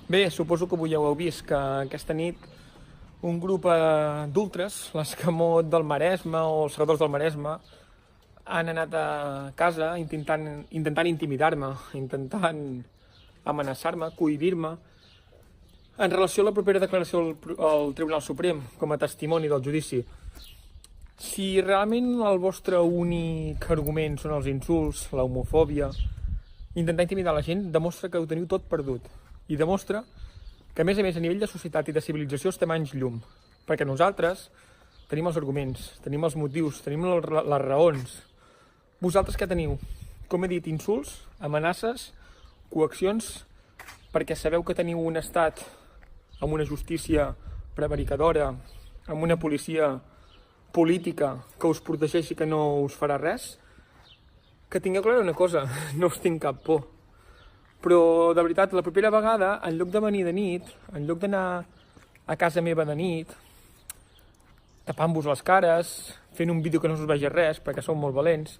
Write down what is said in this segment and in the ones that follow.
Bé, suposo que avui ja ho heu vist, que aquesta nit un grup d'ultres, l'escamot del Maresme o els segadors del Maresme, han anat a casa intentant intimidar-me, intentant amenaçar-me, cohibir-me, en relació a la propera declaració al Tribunal Suprem, com a testimoni del judici. Si realment el vostre únic argument són els insults, la homofòbia, intentar intimidar la gent, demostra que ho teniu tot perdut. I demostra que, a més, a nivell de societat i de civilització estem anys llum. Perquè nosaltres tenim els arguments, tenim els motius, tenim les raons. Vosaltres què teniu? Com he dit, insults, amenaces, coaccions, perquè sabeu que teniu un estat amb una justícia prevaricadora, amb una policia política que us protegeixi, que no us farà res. Que tingueu clara una cosa, no us tinc cap por. Però, de veritat, la propera vegada, en lloc de venir de nit, en lloc d'anar a casa meva de nit, tapant-vos les cares, fent un vídeo que no us vegi res, perquè sou molt valents,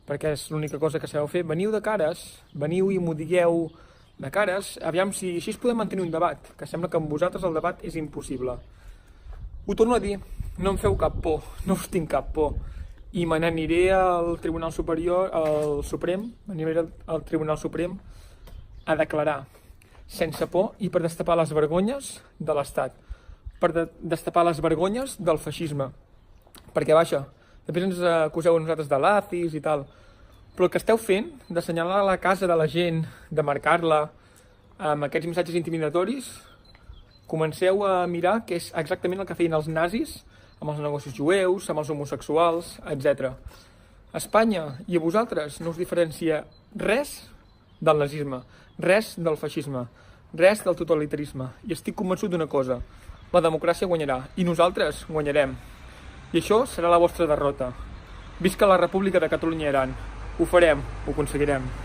perquè és l'única cosa que sabeu fer, veniu de cares, veniu i m'ho digueu de cares, aviam si així podem mantenir un debat, que sembla que amb vosaltres el debat és impossible. Ho torno a dir, no em feu cap por, no us tinc cap por, i me n'aniré al Tribunal Superior, al Suprem, m'aniré al Tribunal Suprem a declarar, sense por i per destapar les vergonyes de l'Estat, per destapar les vergonyes del feixisme. Perquè, vaja, després ens acuseu a nosaltres de lazis i tal, però el que esteu fent, d'assenyalar la casa de la gent, de marcar-la amb aquests missatges intimidatoris, comenceu a mirar que és exactament el que feien els nazis amb els negocis jueus, amb els homosexuals, etc. A Espanya i a vosaltres no us diferencia res del nazisme, res del feixisme, res del totalitarisme. I estic convençut d'una cosa, la democràcia guanyarà i nosaltres guanyarem. I això serà la vostra derrota. Visca la República de Catalunya i Aran. Ho farem, ho aconseguirem.